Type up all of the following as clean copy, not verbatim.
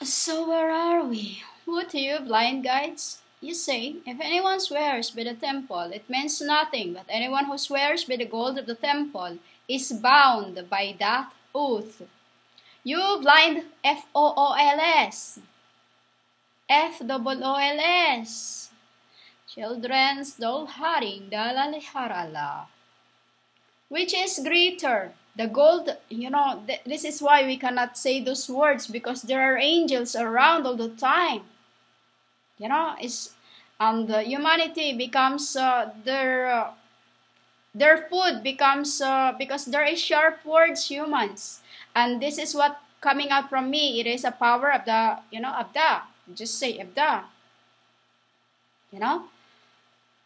So where are we? What to you, blind guides? You say, if anyone swears by the temple, it means nothing, but anyone who swears by the gold of the temple is bound by that oath. You blind F-O-O-L-S. F-O-O-L-S. Children's dolharing dalaliharala. Which is greater? The gold, this is why we cannot say those words, because there are angels around all the time. And humanity becomes their food becomes because there is sharp words, humans, and this is what coming out from me. It is a power of the just say of the.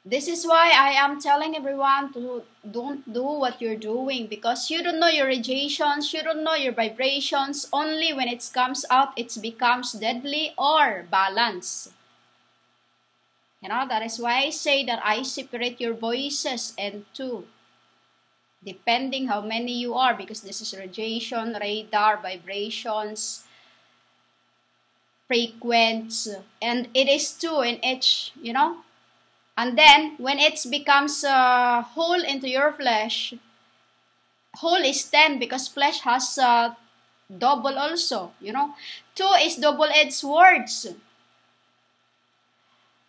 This is why I am telling everyone to don't do what you're doing, because you don't know your radiations, you don't know your vibrations. Only when it comes out, it becomes deadly or balance. That is why I say that I separate your voices in two, depending how many you are, because this is radiation, radar, vibrations, frequency, and it is two in each, And then, when it becomes a hole into your flesh, hole is 10 because flesh has double also, 2 is double-edged words.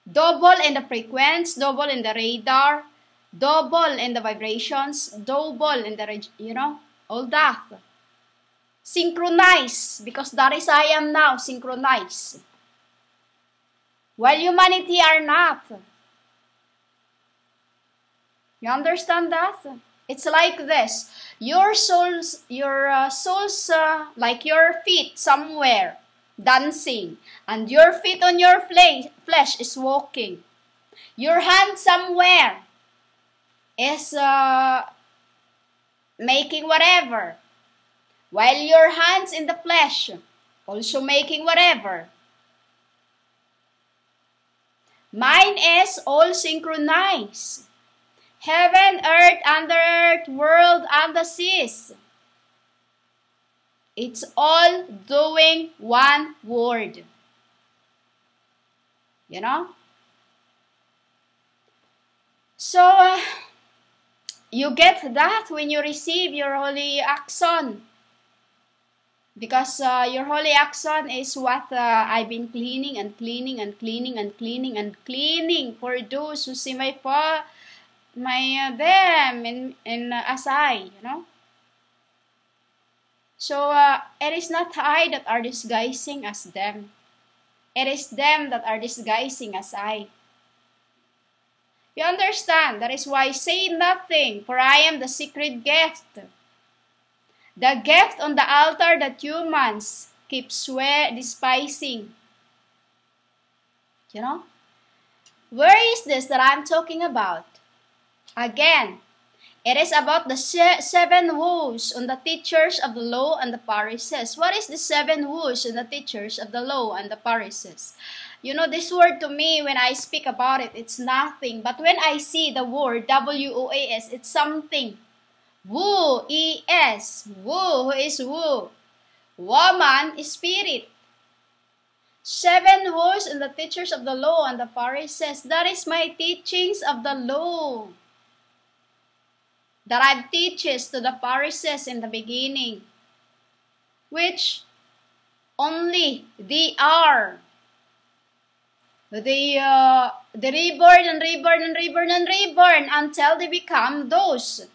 Double in the frequency, double in the radar, double in the vibrations, double in the, all that. Synchronize, because that is I am now, synchronize. While humanity are not. You understand that? It's like this. Your souls, like your feet somewhere, dancing, and your feet on your flesh is walking. Your hand somewhere is making whatever, while your hands in the flesh also making whatever. Mine is all synchronized. Heaven, earth, under earth, world, and the seas. It's all doing one word. So, you get that when you receive your holy action. Because your holy action is what I've been cleaning and cleaning and cleaning and cleaning and cleaning for those who see my them in as I, So it is not I that are disguising as them. It is them that are disguising as I. You understand? That is why I say nothing, for I am the secret gift. The gift on the altar that humans keep despising. Where is this that I'm talking about? Again, it is about the 7 woes on the teachers of the law and the Pharisees. What is the 7 woes on the teachers of the law and the Pharisees? This word to me, when I speak about it, it's nothing. But when I see the word W-O-A-S, it's something. Woo, E-S. Woo, who is woo? Woman is spirit. 7 woes on the teachers of the law and the Pharisees. That is my teachings of the law that I teaches to the Pharisees in the beginning, which only they are the reborn and reborn and reborn and reborn until they become those.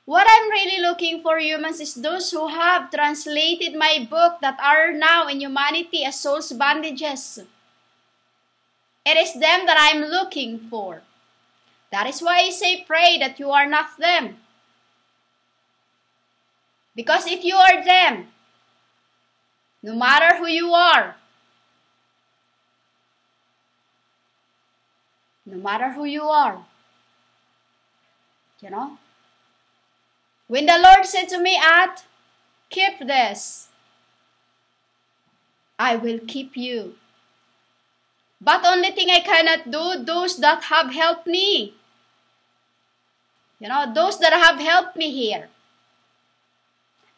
What I'm really looking for, humans, is those who have translated my book that are now in humanity as soul's bandages. It is them that I'm looking for. That is why I say pray that you are not them. Because if you are them, no matter who you are, when the Lord said to me, keep this, I will keep you. But only thing I cannot do, those that have helped me. Those that have helped me here.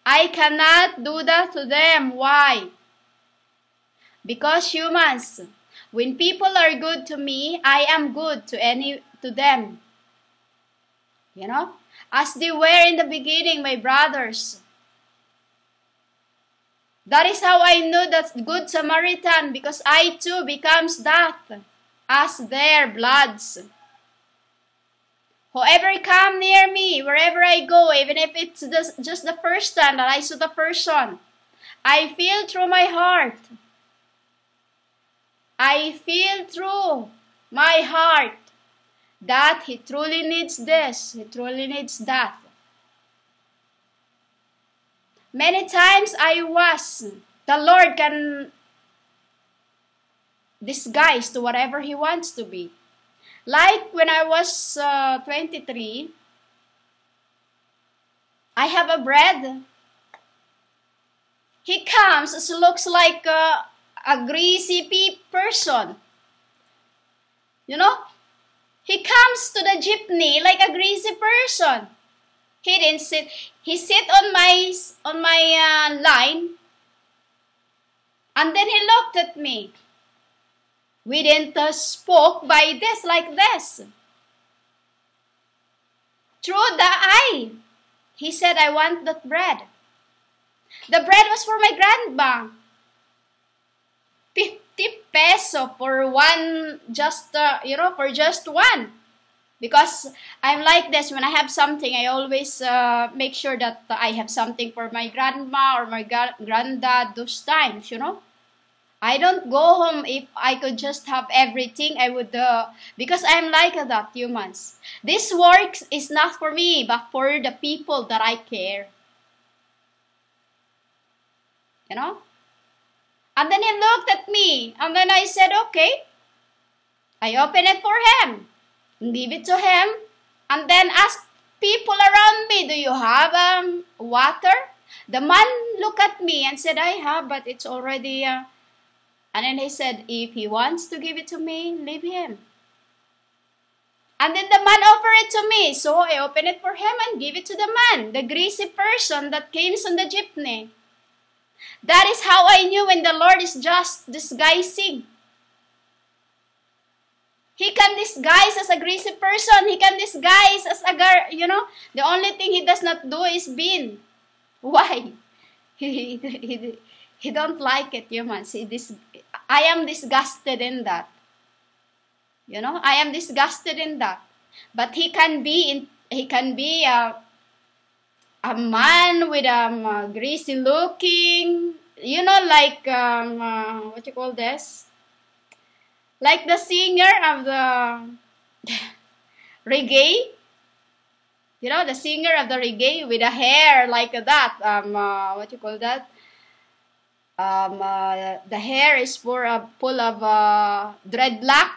I cannot do that to them. Why? Because humans, when people are good to me, I am good to them. You know? As they were in the beginning, my brothers. That is how I know that good Samaritan, because I too becomes that as their bloods. Whoever come near me, wherever I go, even if it's just the first time that I saw the person, I feel through my heart. I feel through my heart that he truly needs this, he truly needs that. Many times the Lord can disguise to whatever He wants to be. Like when I was 23, I have a bread. He comes, looks like a greasy person. You know? He comes to the jeepney like a greasy person. He didn't sit. He sit on my line, and then he looked at me. We didn't spoke by this like this. Through the eye, he said, "I want that bread." The bread was for my grandma. 50 peso for one, for just one. Because I'm like this, when I have something, I always make sure that I have something for my grandma or my granddad those times, you know. I don't go home if I could just have everything, I would, because I'm like that, humans. This work is not for me, but for the people that I care. You know? And then he looked at me, and then I said, okay. I opened it for him. Give it to him, and then ask people around me, do you have water? The man looked at me and said, I have, but it's already, and then he said, if he wants to give it to me, leave him. And then the man offered it to me, so I opened it for him and gave it to the man, the greasy person that came on the jeepney. That is how I knew when the Lord is just disguising. He can disguise as a greasy person. He can disguise as the only thing he does not do is bin. Why? He don't like it, humans. I am disgusted in that. You know, I am disgusted in that. But he can be a man with greasy looking, like what you call this? Like the singer of the reggae. You know, the singer of the reggae with a hair like that. What you call that? The hair is full of dreadlock,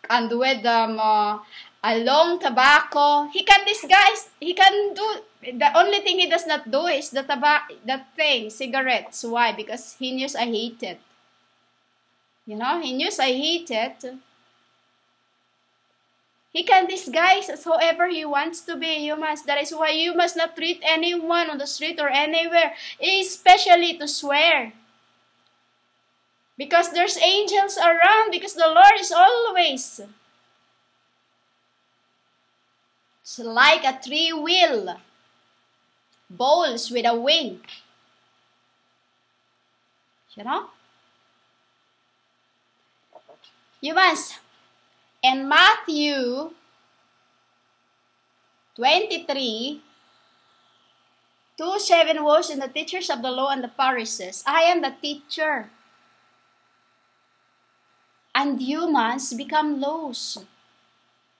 and with a long tobacco. He can disguise. He can do. The only thing he does not do is cigarettes. Why? Because he knows I hate it. You know, he knows I hate it. He can disguise as however he wants to be, humans. That is why you must not treat anyone on the street or anywhere, especially to swear. Because there's angels around, because the Lord is always. It's like a 3-wheel bowls with a wing. You know? Humans, in Matthew 23, 2:7 was in the teachers of the law and the Pharisees. I am the teacher. And humans become lost.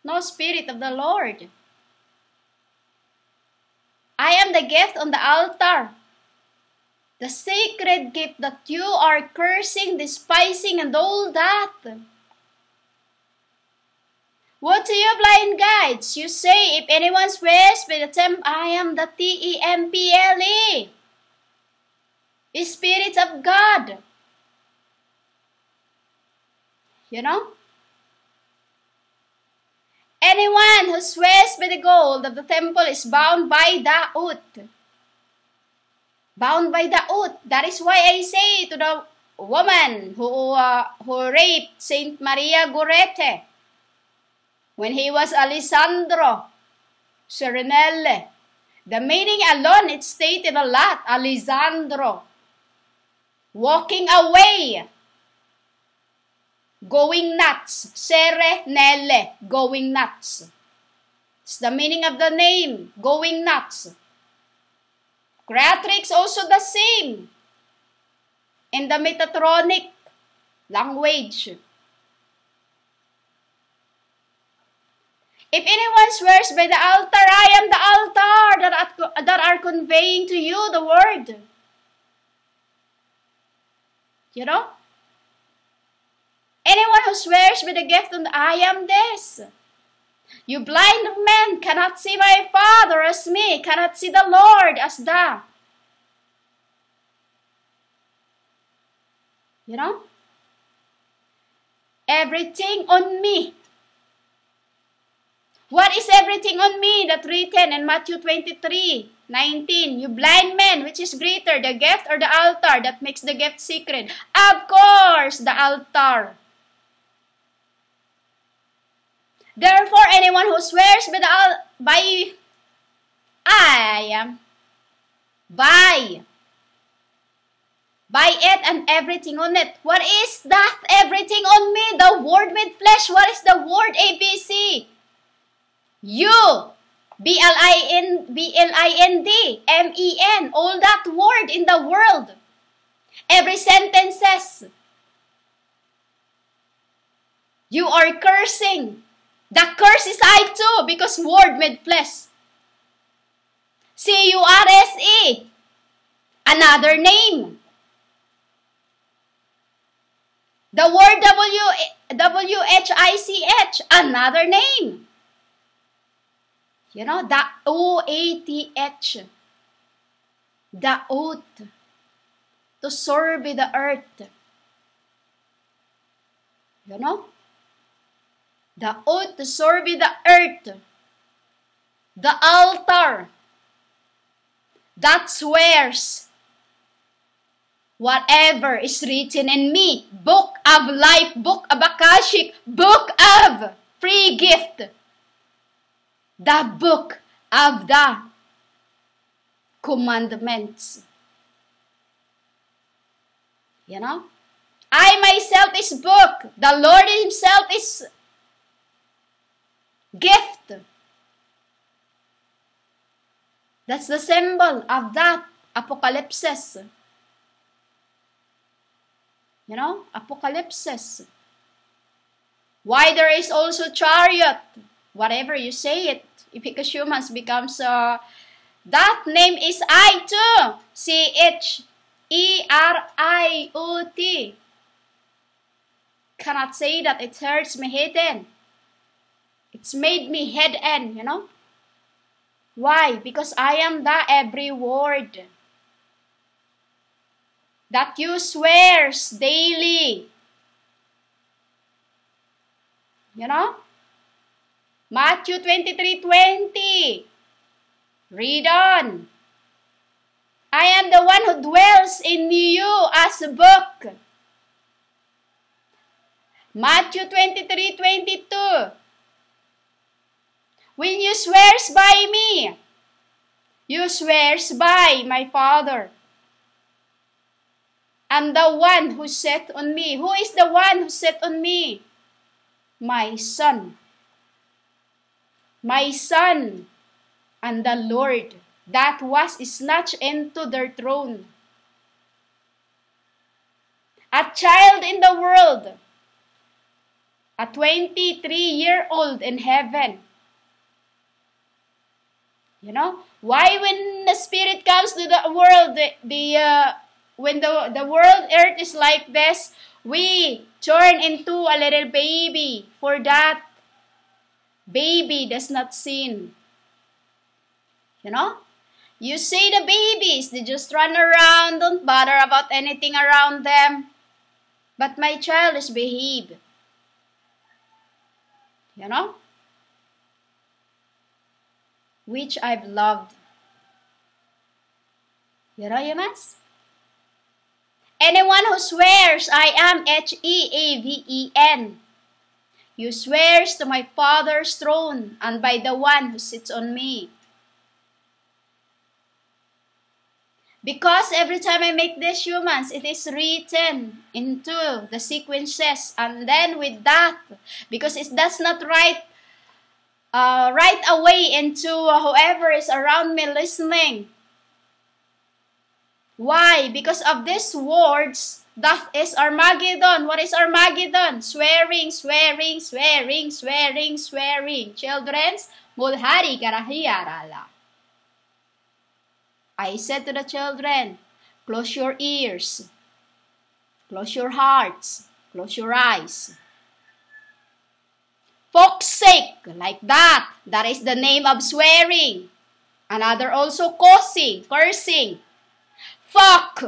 No Spirit of the Lord. I am the gift on the altar. The sacred gift that you are cursing, despising, and all that. What to you, blind guides? You say, if anyone swears by the temple, I am the Temple. Spirit of God. You know? Anyone who swears by the gold of the temple is bound by the oath. Bound by the oath. That is why I say to the woman who raped Saint Maria Gorete when he was Alessandro Serenelle. The meaning alone, it stated a lot. Alessandro, walking away, going nuts. Serenelle, going nuts. It's the meaning of the name, going nuts. Creatrix also the same in the Metatronic language. If anyone swears by the altar, I am the altar that are conveying to you the word. You know? Anyone who swears by the gift, I am this. You blind men cannot see my Father as me, cannot see the Lord as the. You know? Everything on me. What is everything on me that written in Matthew 23:19? You blind men, which is greater, the gift or the altar that makes the gift secret? Of course, the altar. Therefore, anyone who swears by it and everything on it. What is that everything on me? The Word made flesh. What is the word ABC? You, B-L-I-N-D, M-E-N, all that word in the world. Every sentence says, you are cursing. The curse is I too, because word made flesh. C-U-R-S-E, another name. The word W-H-I-C-H, another name. You know, the O-A-T-H, the oath, to survey the earth. You know? The oath to survey the earth. The altar that swears whatever is written in me. Book of life, book of Akashic, book of free gift. The book of the commandments. You know? I myself is book. The Lord himself is gift. That's the symbol of that apocalypse. You know? Apocalypse. Why there is also chariot. Whatever you say it. Because humans becomes, that name is I too. C-H-E-R-I-O-T. Cannot say that, it hurts me hidden. It's made me head end, you know. Why? Because I am the every word that you swears daily. You know? Matthew 23:20. Read on. I am the one who dwells in you as a book. Matthew 23:22. When you swears by me, you swears by my Father. And the one who set on me. Who is the one who set on me? My Son. My Son and the Lord that was snatched into their throne. A child in the world. A 23-year-old in heaven. You know, why when the Spirit comes to the world, when the world earth is like this, we turn into a little baby. For that, baby does not sin. You know, you see the babies, they just run around, don't bother about anything around them. But my child is behave. You know, which I've loved. You know, Yumas? anyone who swears, I am Heaven. You swears to my Father's throne and by the one who sits on me. Because every time I make these humans, it is written into the sequences. And then with that, because it does not write right away into whoever is around me listening. Why? Because of these words, that is Armageddon. What is Armageddon? Swearing, swearing, swearing, swearing, swearing. Children's, mulhari karahiyarala. I said to the children, close your ears, close your hearts, close your eyes. Fuck's sake, like that. That is the name of swearing. Another also cursing. Fuck.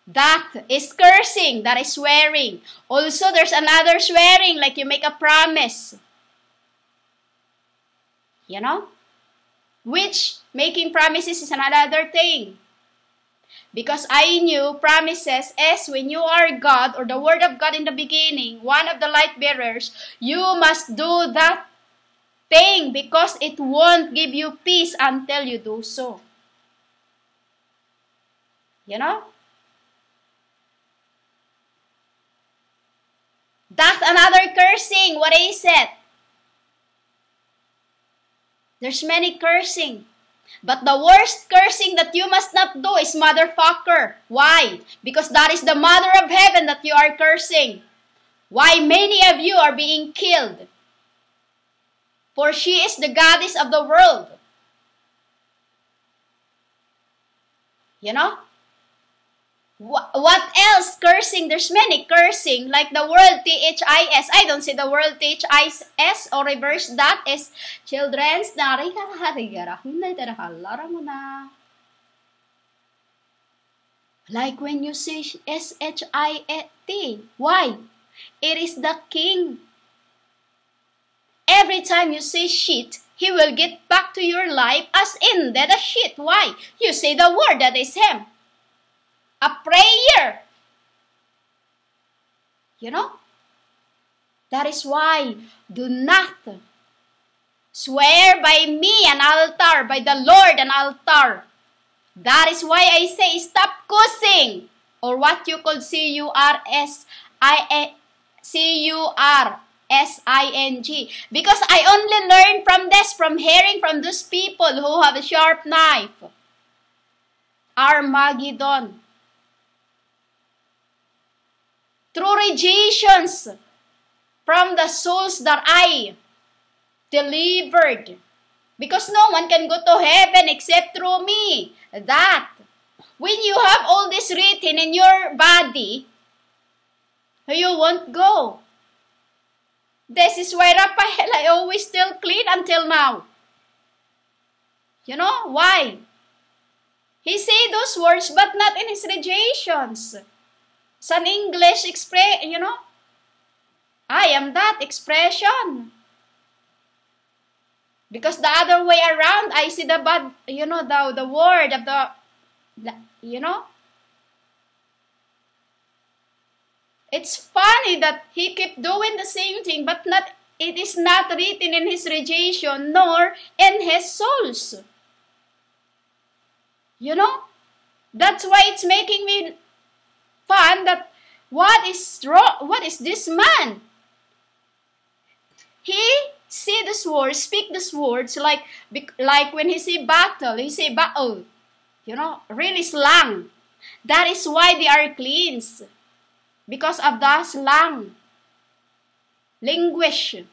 That is cursing. That is swearing. Also, there's another swearing, like you make a promise. You know? Which making promises is another thing. Because I knew promises is when you are God or the Word of God in the beginning, one of the light bearers, you must do that thing because it won't give you peace until you do so. You know? That's another cursing. What is it? There's many cursing. But the worst cursing that you must not do is motherfucker. Why? Because that is the mother of heaven that you are cursing. Why many of you are being killed? For she is the goddess of the world. You know? What else cursing? There's many cursing. Like the word THIS. I don't say the word THIS or reverse that is children's. Like when you say SHIT. Why? It is the king. Every time you say shit, he will get back to your life as in that a shit. Why? You say the word that is him. A prayer. You know? That is why do not swear by me an altar, by the Lord an altar. That is why I say stop cursing. Or what you call CURSING. Because I only learned from this, from hearing from those people who have a sharp knife. Armageddon. Through rejections from the souls that I delivered. Because no one can go to heaven except through me. That, when you have all this written in your body, you won't go. This is why Raphael, I always still clean until now. You know, why? He say those words but not in his rejections. It's an English expression, you know. I am that expression. Because the other way around, I see the bad, you know, the word of the you know. It's funny that he kept doing the same thing, but it is not written in his rejection nor in his souls. You know? That's why it's making me fun that what is wrong? What is this man? He say these words, speak these words like when he say battle, he say battle. You know, really slang. That is why they are cleansed. Because of the slang. Language.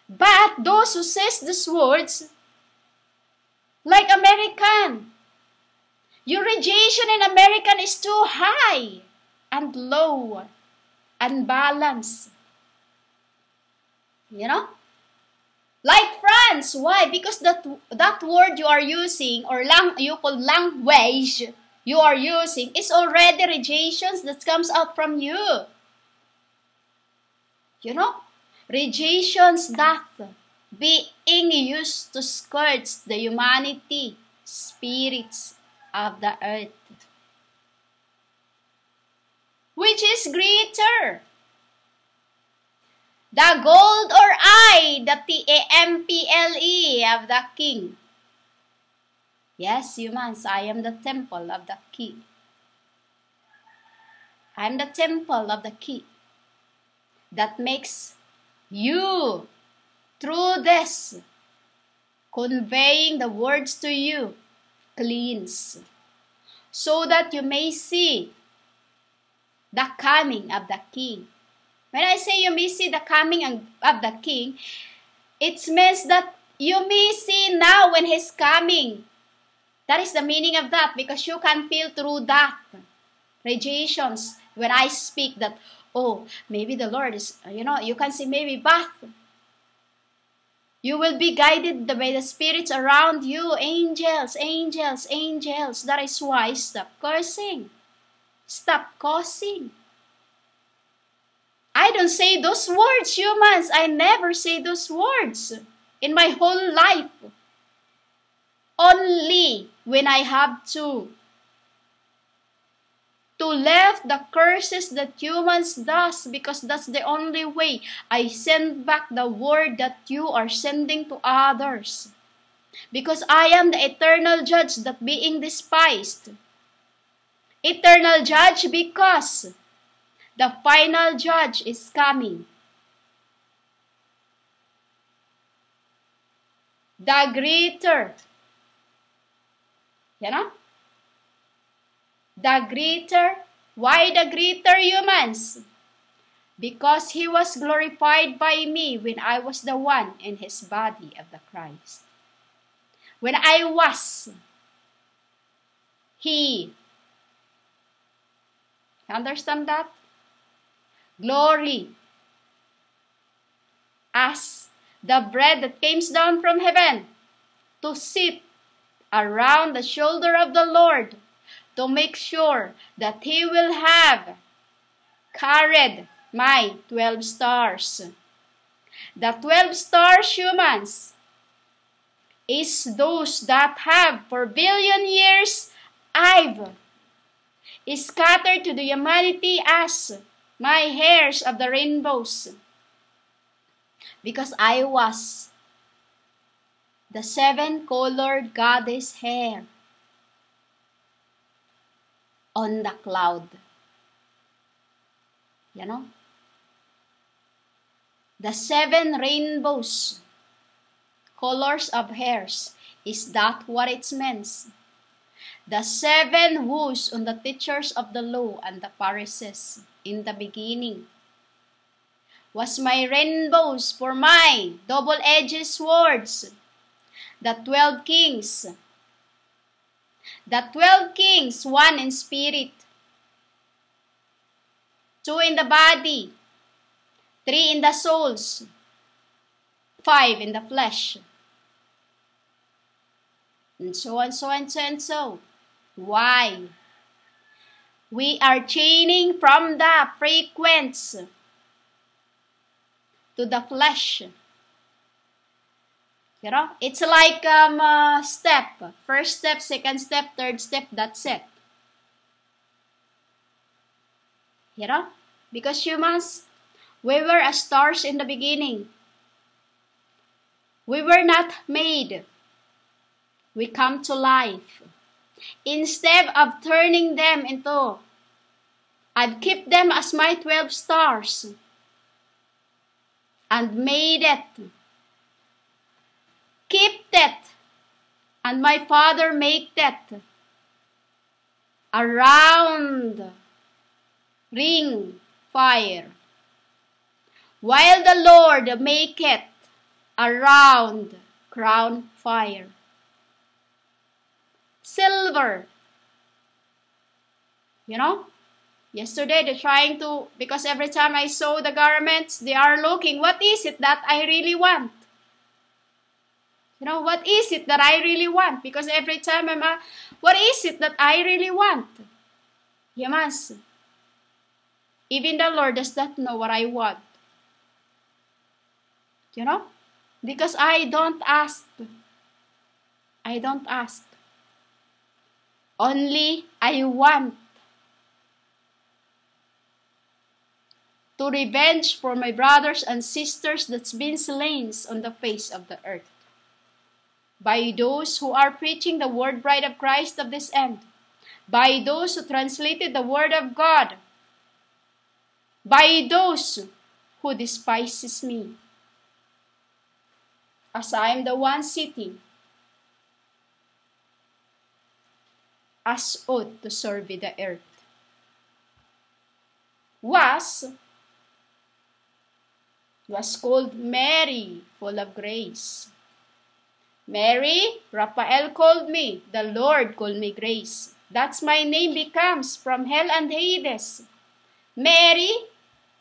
But those who says these words, like American, your rejection in American is too high and low and balanced. You know? Like France. Why? Because that word you are using or you call language you are using is already rejections that comes out from you. You know? Rejections that being used to scourge the humanity, spirits of the earth. which is greater? The gold or I, the temple of the king? Yes, humans, I am the temple of the king. I am the temple of the king that makes you, through this, conveying the words to you, cleanse, so that you may see the coming of the king. When I say you may see the coming of the king, it means that you may see now when he's coming. That is the meaning of that, because you can feel through that radiations when I speak that, oh, maybe the Lord is, you can see maybe bath. You will be guided by the spirits around you, angels, angels, angels. That is why stop cursing. Stop causing. I don't say those words, humans. I never say those words in my whole life. Only when I have to lift the curses that humans does, because that's the only way I send back the word that you are sending to others. Because I am the eternal judge that being despised. Eternal judge because the final judge is coming. The greater, the greater. Why the greater, humans? Because he was glorified by me when I was the one in his body of the Christ. When I was, he. Understand that? Glory. As the bread that came down from heaven to sit around the shoulder of the Lord, to make sure that he will have carried my 12 stars. The 12 stars, humans, is those that have for billion years I've scattered to the humanity as my hairs of the rainbows. Because I was the 7-colored goddess hair on the cloud. The 7 rainbows, colors of hairs. Is that what it means? The 7 woes on the teachers of the law and the Pharisees in the beginning was my rainbows for my double-edged swords. The 12 kings. The 12 kings, 1 in spirit, 2 in the body, 3 in the souls, 5 in the flesh. And so on, so on, so and so. Why? We are chaining from the frequency to the flesh. It's like step. First step, second step, third step, that's it. Because humans, we were as stars in the beginning. We were not made. We come to life. Instead of turning them into, I've kept them as my 12 stars and made it. Keep it, and my Father make it around ring fire, while the Lord make it around crown fire. Silver. Yesterday they're trying to, because every time I saw the garments, they are looking, what is it that I really want? What is it that I really want? Because every time what is it that I really want? Humans, even the Lord does not know what I want. Because I don't ask. I don't ask. Only I want. to revenge for my brothers and sisters that's been slain on the face of the earth. By those who are preaching the word bride of Christ of this end. By those who translated the word of God. By those who despises me. As I am the one sitting as ought to survey the earth. Was called Mary, full of grace. Mary, Raphael called me. The Lord called me Grace. That's my name becomes from hell and Hades. Mary,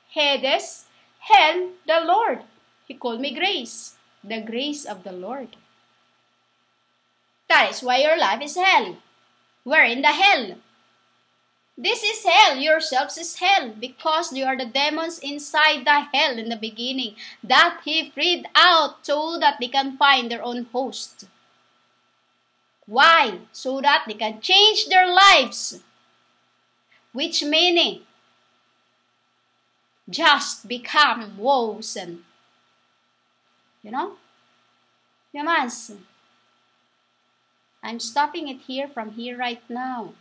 Hades, hell, the Lord. He called me Grace. The grace of the Lord. That is why your life is hell. We're in the hell. This is hell. Yourselves is hell. Because you are the demons inside the hell in the beginning. That he freed out so that they can find their own host. Why? So that they can change their lives. Which meaning? Just become woes and humans. I'm stopping it here from here right now.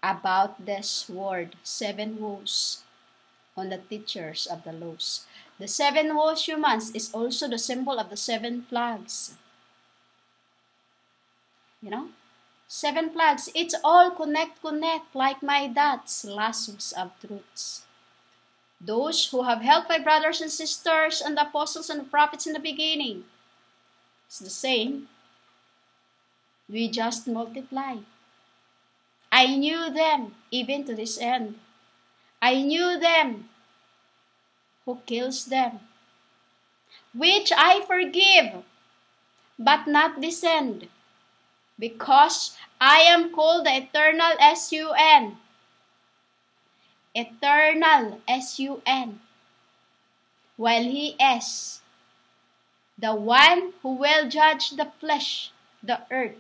About this word, 7 woes on the teachers of the laws. The 7 woes humans is also the symbol of the 7 plagues. 7 plagues. It's all connect like my dots, lassos of truths. Those who have helped my brothers and sisters and the apostles and the prophets in the beginning. It's the same. We just multiply. I knew them even to this end. I knew them who kills them, which I forgive, but not descend, because I am called the eternal S-U-N. Eternal S-U-N. While he is the one who will judge the flesh, the earth,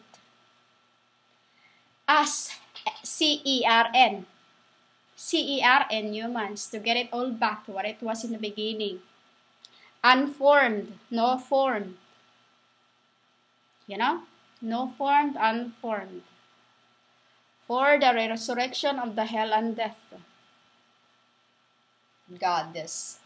as C-E-R-N. C-E-R-N, humans, to get it all back to what it was in the beginning. Unformed, no formed. No formed, unformed. For the resurrection of the hell and death. Goddess.